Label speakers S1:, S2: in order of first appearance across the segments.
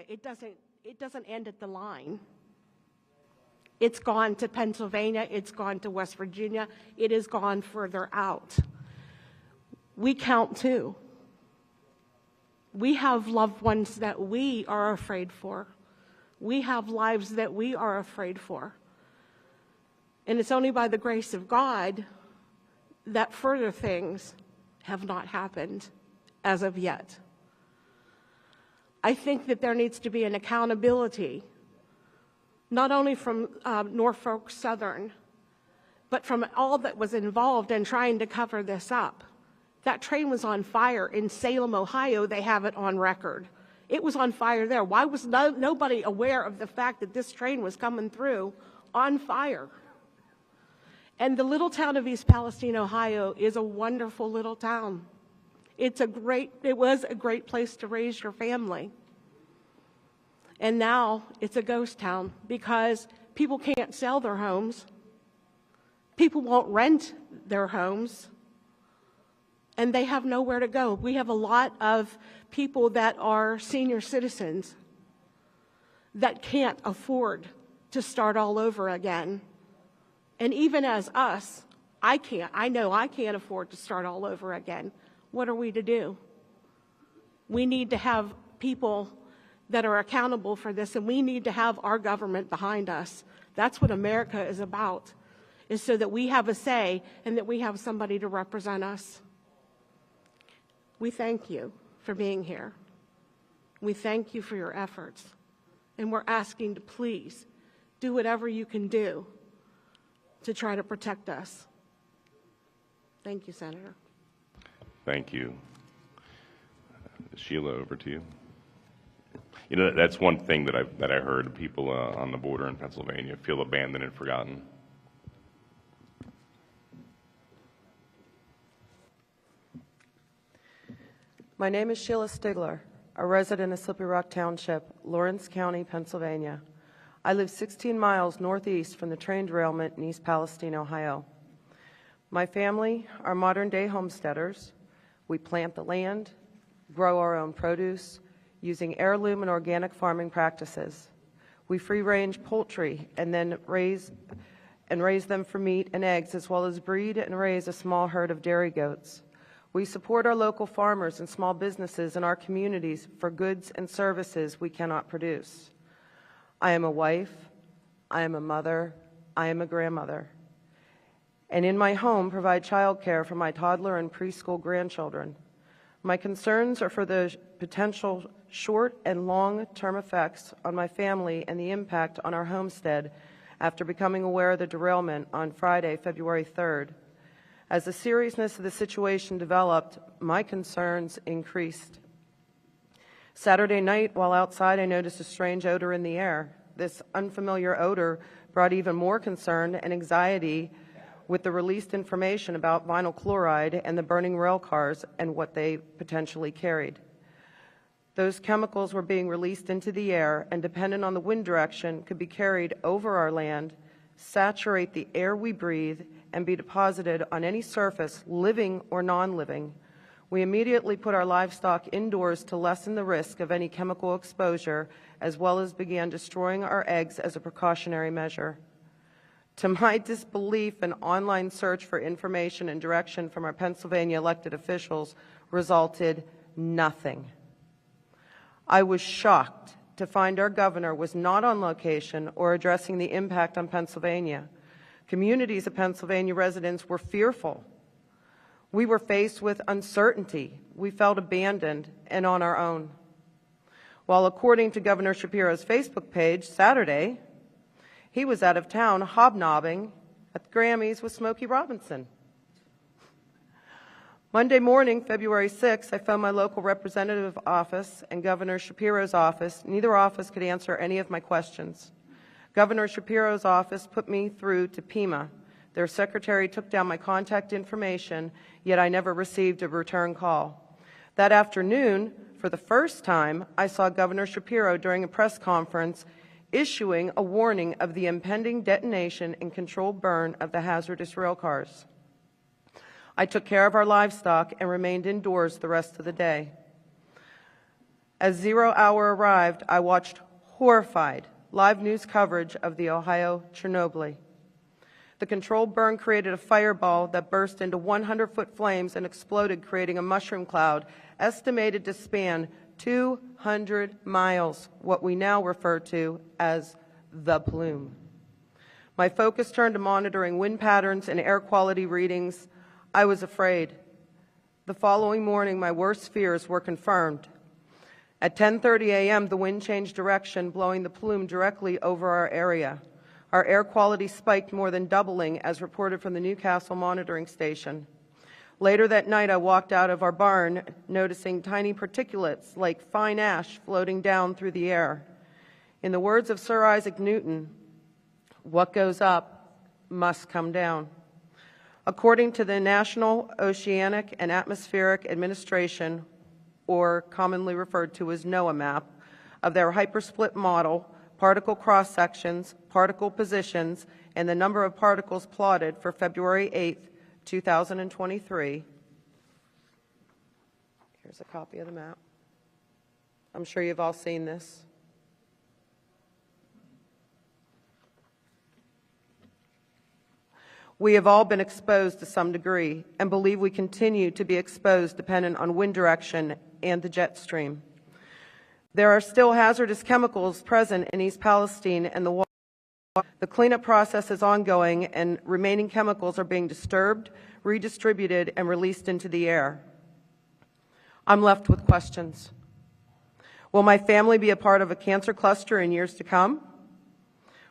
S1: It doesn't end at the line. It's gone to Pennsylvania, it's gone to West Virginia, it has gone further out. We count too. We have loved ones that we are afraid for. We have lives that we are afraid for. And it's only by the grace of God that further things have not happened as of yet. I think that there needs to be an accountability, not only from Norfolk Southern, but from all that was involved in trying to cover this up. That train was on fire in Salem, Ohio. They have it on record. It was on fire there. Why was nobody aware of the fact that this train was coming through on fire? And the little town of East Palestine, Ohio is a wonderful little town. It was a great place to raise your family. And now it's a ghost town because people can't sell their homes. People won't rent their homes. And they have nowhere to go. We have a lot of people that are senior citizens that can't afford to start all over again. And even as us, I know I can't afford to start all over again. What are we to do? We need to have people that are accountable for this, and we need to have our government behind us. That's what America is about, is so that we have a say and that we have somebody to represent us. We thank you for being here. We thank you for your efforts. And we're asking to please do whatever you can do to try to protect us. Thank you, Senator.
S2: Thank you. Sheila, over to you. You know, that's one thing that I heard. People on the border in Pennsylvania feel abandoned and forgotten.
S3: My name is Sheila Stigler, a resident of Slippery Rock Township, Lawrence County, Pennsylvania. I live 16 miles northeast from the train derailment in East Palestine, Ohio. My family are modern-day homesteaders. We plant the land, grow our own produce, using heirloom and organic farming practices. We free-range poultry and then raise them for meat and eggs, as well as breed and raise a small herd of dairy goats. We support our local farmers and small businesses in our communities for goods and services we cannot produce. I am a wife, I am a mother, I am a grandmother, and in my home provide childcare for my toddler and preschool grandchildren. My concerns are for the potential short and long-term effects on my family and the impact on our homestead after becoming aware of the derailment on Friday, February 3rd. As the seriousness of the situation developed, my concerns increased. Saturday night, while outside, I noticed a strange odor in the air. This unfamiliar odor brought even more concern and anxiety with the released information about vinyl chloride and the burning rail cars and what they potentially carried. Those chemicals were being released into the air and, dependent on the wind direction, could be carried over our land, saturate the air we breathe, and be deposited on any surface, living or non-living. We immediately put our livestock indoors to lessen the risk of any chemical exposure, as well as began destroying our eggs as a precautionary measure. To my disbelief, an online search for information and direction from our Pennsylvania elected officials resulted nothing. I was shocked to find our governor was not on location or addressing the impact on Pennsylvania. Communities of Pennsylvania residents were fearful. We were faced with uncertainty. We felt abandoned and on our own. While according to Governor Shapiro's Facebook page, Saturday, he was out of town hobnobbing at the Grammys with Smokey Robinson. Monday morning, February 6th, I phoned my local representative office and Governor Shapiro's office. Neither office could answer any of my questions. Governor Shapiro's office put me through to Pima. Their secretary took down my contact information, yet I never received a return call. That afternoon, for the first time, I saw Governor Shapiro during a press conference issuing a warning of the impending detonation and controlled burn of the hazardous rail cars. I took care of our livestock and remained indoors the rest of the day. As 0 hour arrived, I watched horrified live news coverage of the Ohio Chernobyl. The controlled burn created a fireball that burst into 100-foot flames and exploded, creating a mushroom cloud estimated to span 200 miles, what we now refer to as the plume. My focus turned to monitoring wind patterns and air quality readings. I was afraid. The following morning, my worst fears were confirmed. At 10:30 a.m., the wind changed direction, blowing the plume directly over our area. Our air quality spiked, more than doubling, as reported from the Newcastle monitoring station. Later that night, I walked out of our barn, noticing tiny particulates like fine ash floating down through the air. In the words of Sir Isaac Newton, what goes up must come down. According to the National Oceanic and Atmospheric Administration, or commonly referred to as NOAA map, of their hypersplit model, particle cross-sections, particle positions, and the number of particles plotted for February 8, 2023. Here's a copy of the map. I'm sure you've all seen this. We have all been exposed to some degree and believe we continue to be exposed dependent on wind direction and the jet stream. There are still hazardous chemicals present in East Palestine and the water. The cleanup process is ongoing and remaining chemicals are being disturbed, redistributed, and released into the air. I'm left with questions. Will my family be a part of a cancer cluster in years to come?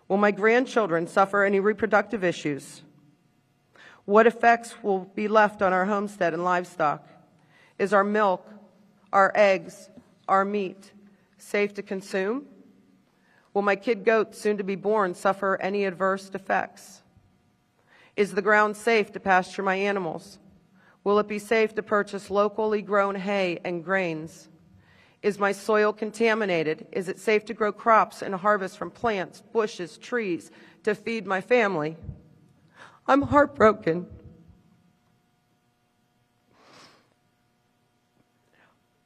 S3: Will my grandchildren suffer any reproductive issues? What effects will be left on our homestead and livestock? Is our milk, our eggs, our meat safe to consume? Will my kid goats, soon to be born, suffer any adverse effects? Is the ground safe to pasture my animals? Will it be safe to purchase locally grown hay and grains? Is my soil contaminated? Is it safe to grow crops and harvest from plants, bushes, trees to feed my family? I'm heartbroken.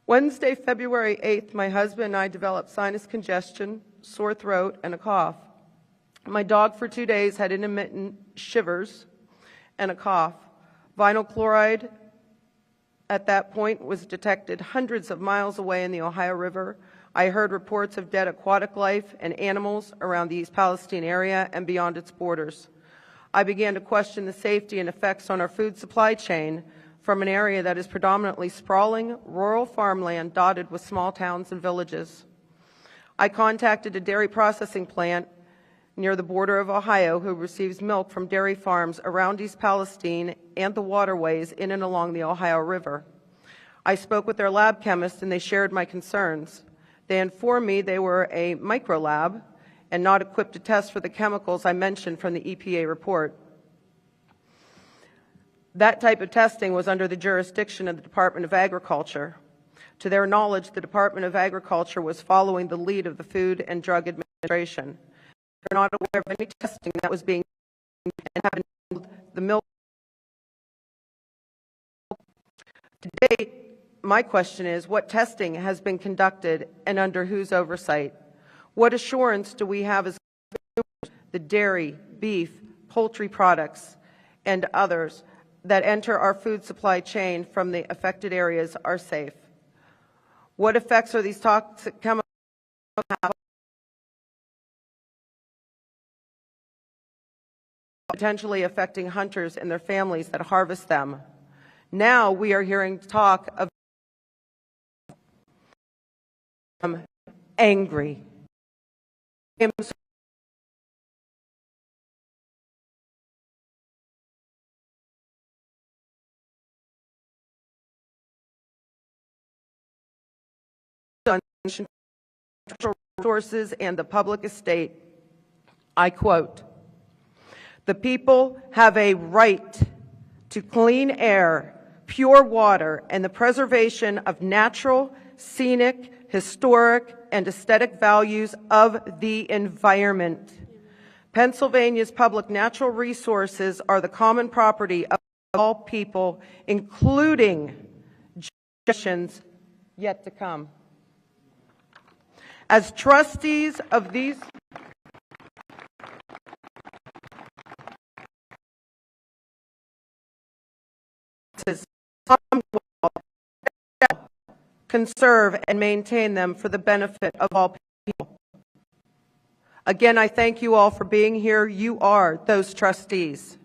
S3: Wednesday, February 8th, my husband and I developed sinus congestion, sore throat, and a cough. My dog for 2 days had intermittent shivers and a cough. Vinyl chloride at that point was detected hundreds of miles away in the Ohio River. I heard reports of dead aquatic life and animals around the East Palestine area and beyond its borders. I began to question the safety and effects on our food supply chain from an area that is predominantly sprawling, rural farmland dotted with small towns and villages. I contacted a dairy processing plant near the border of Ohio who receives milk from dairy farms around East Palestine and the waterways in and along the Ohio River. I spoke with their lab chemist and they shared my concerns. They informed me they were a microlab and not equipped to test for the chemicals I mentioned from the EPA report. That type of testing was under the jurisdiction of the Department of Agriculture. To their knowledge, the Department of Agriculture was following the lead of the Food and Drug Administration. They're not aware of any testing that was being done and have enabled the milk. To date, my question is, what testing has been conducted and under whose oversight? What assurance do we have as consumers, the dairy, beef, poultry products, and others that enter our food supply chain from the affected areas are safe? What effects are these toxic chemicals have potentially affecting hunters and their families that harvest them? Now we are hearing talk of angry. Resources and the public estate. I quote, "The people have a right to clean air, pure water, and the preservation of natural, scenic, historic, and aesthetic values of the environment. Pennsylvania's public natural resources are the common property of all people, including generations yet to come." As trustees of these conserve and maintain them for the benefit of all people. Again, I thank you all for being here. You are those trustees.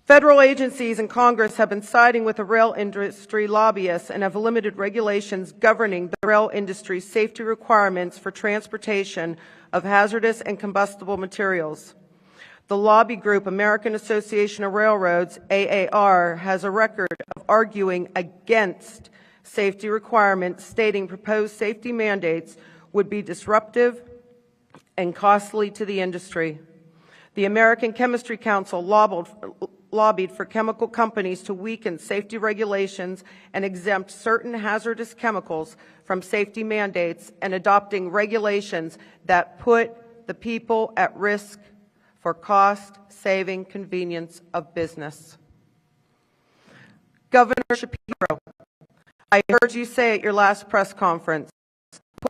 S3: Federal agencies and Congress have been siding with the rail industry lobbyists and have limited regulations governing the rail industry's safety requirements for transportation of hazardous and combustible materials. The lobby group American Association of Railroads, AAR, has a record of arguing against safety requirements, stating proposed safety mandates would be disruptive and costly to the industry. The American Chemistry Council lobbied for chemical companies to weaken safety regulations and exempt certain hazardous chemicals from safety mandates, and adopting regulations that put the people at risk for cost-saving convenience of business. Governor Shapiro, I heard you say at your last press conference,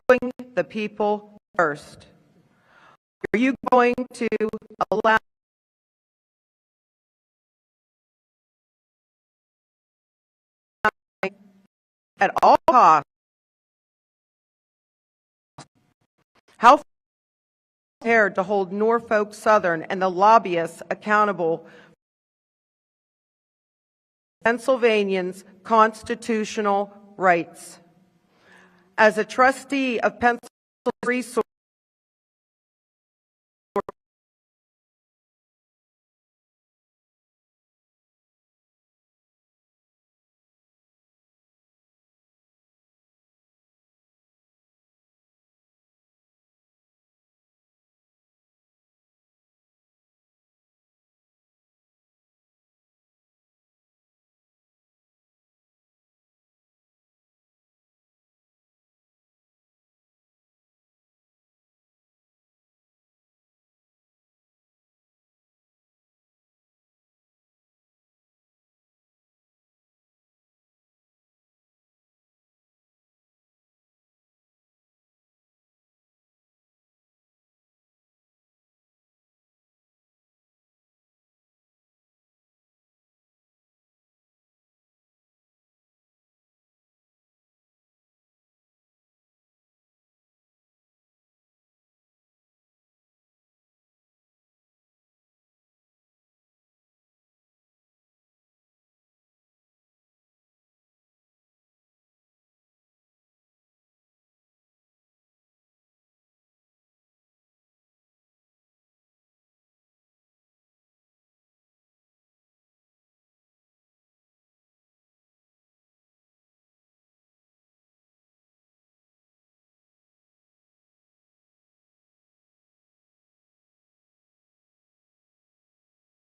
S3: putting the people first. Are you going to allow at all costs? How prepared to hold Norfolk Southern and the lobbyists accountable for Pennsylvanians' constitutional rights? As a trustee of Pennsylvania Resources,